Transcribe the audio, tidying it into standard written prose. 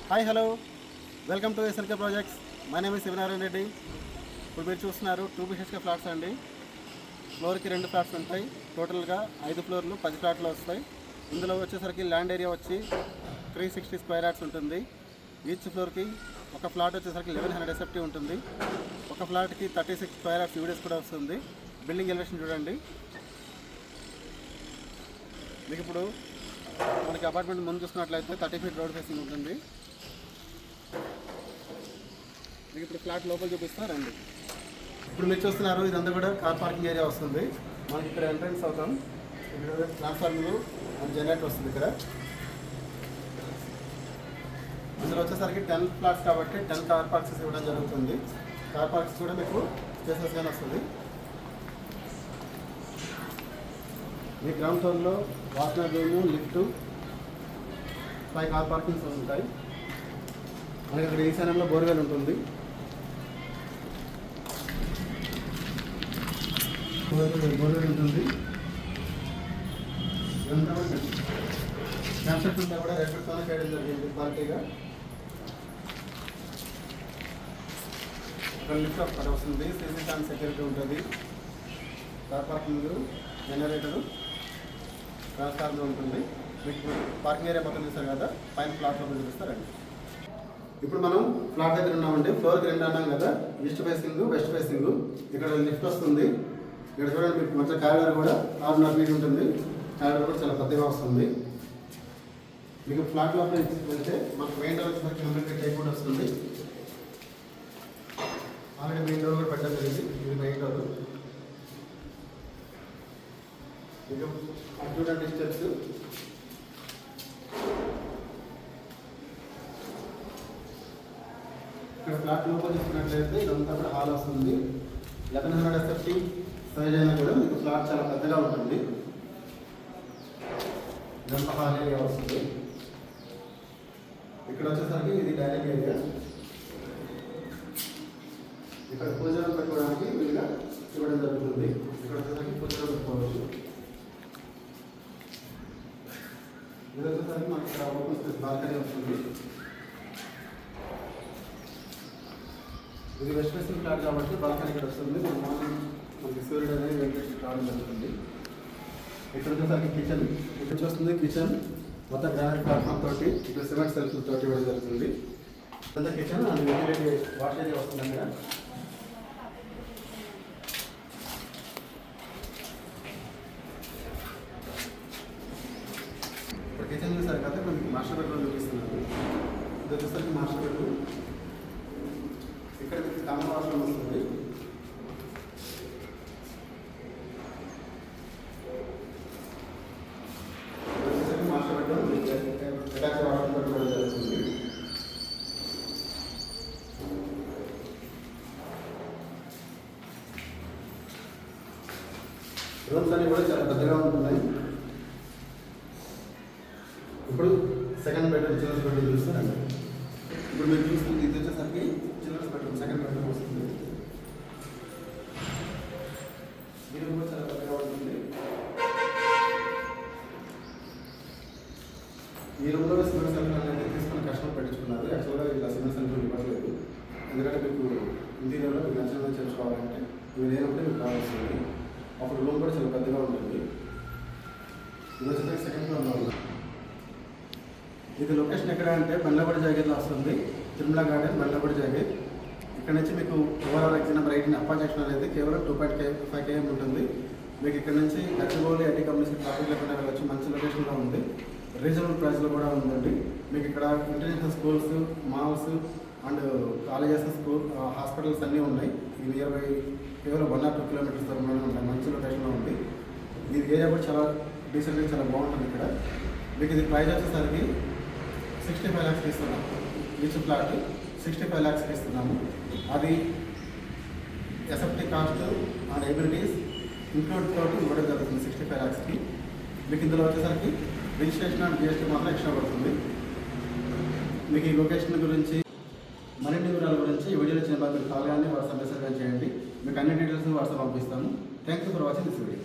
Hi hello welcome to ఎస్ఎల్కే projects. My name is Sivanarayana Reddy. ఇప్పుడు మీరు చూస్తున్నారు 2 BHK ఫ్లాట్స్ అండి. ఫ్లోర్కి 2 ఫ్లాట్స్ ఉంటాయి. టోటల్గా 5 ఫ్లోర్లు 10 ఫ్లాట్లు వస్తాయి. ఇందులో వచ్చేసరికి ల్యాండ్ ఏరియా వచ్చి 360 స్క్వేర్ యార్డ్స్ ఉంటుంది. ఈచ్ ఫ్లోర్కి ఒక ఫ్లాట్ వచ్చేసరికి 1100 SFT ఉంటుంది. ఒక ఫ్లాట్కి 36 స్క్వేర్ యార్డ్స్ యూడిఎస్ కూడా వస్తుంది. బిల్డింగ్ ఎలివేషన్ చూడండి. మీకు ఇప్పుడు మనకి అపార్ట్మెంట్ ముందు చూసుకున్నట్లయితే 30 feet రోడ్ ఫేసింగ్ ఉంటుంది. మీకు ఇప్పుడు ఫ్లాట్ లోపల చూపిస్తారండి. ఇప్పుడు మీరు చూస్తున్నారు, ఇదంతా కూడా కార్ పార్కింగ్ ఏరియా వస్తుంది. మనకి ఇక్కడ ఎంట్రన్స్ అవుతాం. ఇక్కడ ట్రాన్స్ఫార్మర్లు అండ్ జనరేటర్ వస్తుంది. ఇక్కడ ఇందులో వచ్చేసరికి 10 ఫ్లాట్స్ కాబట్టి 10 కార్ పార్క్స్ ఇవ్వడం జరుగుతుంది. కార్ పార్క్స్ కూడా మీకు స్పేసెస్గానే వస్తుంది. మీ గ్రౌండ్ ఫ్లోర్లో water room, lift, 5 car parkings ఉంటాయి. మనకి ఇక్కడ ఈశాన్యంలో బోర్వెల్ ఉంటుంది. బోర్వెల్ ఉంటుంది. కన్స్ట్రక్షన్ అంతా కూడా రెడ్తోనే చేయడం జరిగింది క్వాలిటీగా. ఇక్కడ లిఫ్ట్ అక్కడ వస్తుంది. సీసీ క్యామ్ సెక్యూరిటీ ఉంటుంది. కార్ పార్కింగ్, జనరేటరు, ట్రాన్స్ఫార్మర్ ఉంటుంది. మీకు పార్కింగ్ ఏరియా మొత్తం చూస్తారు కదా, పైన ఫ్లాట్లో చూపిస్తారండి. ఇప్పుడు మనం ఫ్లాట్ దగ్గర ఉన్నామండి. ఫ్లోర్కి 2 అన్నాం కదా, ఈస్ట్ ఫేసింగ్, వెస్ట్ ఫేసింగ్. ఇక్కడ లిఫ్ట్ వస్తుంది. ఇక్కడ చూడండి, మీకు మంచిగా కారిడార్ కూడా 6.5 feet ఉంటుంది. కారిడార్ కూడా చాలా పెద్దగా వస్తుంది. మీకు ఫ్లాట్ లోపల వెళ్తే మనకు మెయిన్ డోర్ వచ్చేసరికి కంప్లీట్గా టేక్ కూడా వస్తుంది. ఆల్రెడీ మెయిన్ డోర్ కూడా పెట్టడం జరిగింది. ఇది మెయిన్ డోర్. మీకు చూడండి స్టెప్స్. ఇక్కడ ఫ్లాట్ లోపల చూసుకున్నట్లయితే ఇదంతా కూడా హాల్ వస్తుంది. 1100 SFT సైజ్ అయినా కూడా మీకు ఫ్లాట్ చాలా పెద్దగా ఉంటుంది. ఇదంతా హాల్ ఏరియా వస్తుంది. ఇక్కడ వచ్చేసరికి ఇది డైనింగ్ ఏరియా. ఇక్కడ పూజలు పెట్టుకోవడానికి వీలుగా ఇవ్వడం జరుగుతుంది. ఇక్కడ వచ్చేసరికి పూజలు పెట్టుకోవచ్చు. ఇది వచ్చేసరికి మనకి ఇక్కడ ఓపెన్ స్పేస్ బాల్కనీ వస్తుంది. ఇది వెస్ట్ ఫేసింగ్ ఫ్లాట్ కాబట్టి బాల్కనీ ఇక్కడ వస్తుంది. మార్నింగ్ మనకి సూర్యుడు అనేది వెంటిలేషన్ రావడం జరుగుతుంది. ఇక్కడ వచ్చేసరికి కిచెన్. ఇక్కడ చూస్తుంది కిచెన్ మొత్తం గ్రానైట్ ప్లాట్ఫామ్ తోటి, ఇక్కడ సిమెంట్ సెల్ఫ్ తోటి ఇవ్వడం జరుగుతుంది. అంతా kitchen and utility wash area వస్తుంది. అక్కడ ఇప్పుడు కిచెన్ చూసారు కదా, మనకి మాస్టర్ బెడ్రూమ్ చూపిస్తున్నారు. ఇది వచ్చేసరికి మాస్టర్ బెడ్రూమ్. ఇక్కడ మీకు కామన్ వాష్రూమ్ వస్తుంది. మాస్టర్ బెడ్రూమ్ అటాచ్ వాష్రూమ్ కూడా జరుగుతుంది. రూమ్స్ అన్ని కూడా చాలా పెద్దగా ఉంటున్నాయి. ఇప్పుడు సెకండ్ బెడ్రూమ్, చిల్డ్రన్స్ బెడ్రూమ్ చూస్తారండి. ఇప్పుడు మీరు చూస్తుంది ఇది వచ్చేసరికి చిల్డ్రన్స్ బెడ్రూమ్, సెకండ్ బెడ్రూమ్ వస్తుంది. ఈ రూమ్ కూడా చాలా పెద్దగా ఉంటుంది. ఈ రూమ్లో సిమెంట్ సెల్ఫ్ అనేది తీసుకుని కస్టమర్ పెట్టించుకున్నారు. యాక్చువల్గా ఇలా సిమెంట్ సెల్ఫ్ ఇవ్వట్లేదు. ఎందుకంటే మీకు ఇంటీరియర్లో మీకు నచ్చినది చేసుకోవాలంటే ఇవి లేనప్పుడే మీకు కావాల్సింది. అప్పుడు రూమ్ కూడా చాలా పెద్దగా ఉంటుంది. ఇది వచ్చేసరికి సెకండ్ ఫ్లోర్లో ఉంది. ఇది లొకేషన్ ఎక్కడ అంటే బండ్లపూడి జాగీర్లో వస్తుంది. తిరుమల గార్డెన్, బండ్లపూడి జాగీర్. ఇక్కడ నుంచి మీకు ఓవరాల్ ఎగ్జామ్ రైట్ అప్పా జంక్షన్ అనేది కేవలం 2.5 km ఉంటుంది. మీకు ఇక్కడ నుంచి గచ్చిబౌలి ఐటీ కంపెనీస్కి ట్రాఫిక్ లేకుండా వెళ్ళచ్చు. మంచి లొకేషన్లో ఉంది. రీజనబుల్ ప్రైస్లో కూడా ఉందండి. మీకు ఇక్కడ international schools, malls and colleges, hospitals అన్నీ ఉన్నాయి. ఈ నియర్ బై కేవలం 1 or 2 kilometers దూరంలోనే ఉంటాయి. మంచి లొకేషన్లో ఉంది. ఈ ఏరియా కూడా చాలా డీసెంట్గా చాలా బాగుంటుంది. ఇక్కడ మీకు ఇది ప్రైస్ వచ్చేసరికి 65 lakhs ఇస్తున్నాము. ఈచ్ ఫ్లాట్ 65 lakhs ఇస్తున్నాము. అది SFT cost and abilities include తోటి ఇవ్వడం జరుగుతుంది 65 lakhsకి. మీకు ఇందులో వచ్చేసరికి రిజిస్ట్రేషన్ అండ్ GST మాత్రం ఎక్స్ట్రా పడుతుంది. మీకు ఈ లొకేషన్ గురించి మరిన్ని వివరాల గురించి ఈ వీడియోలో చిన్న మీరు కాల్ కానీ వాట్సాప్ మెసేజ్ చేయండి. మీకు అన్ని డీటెయిల్స్ వాట్సాప్ పంపిస్తాను. Thank you for watching this video.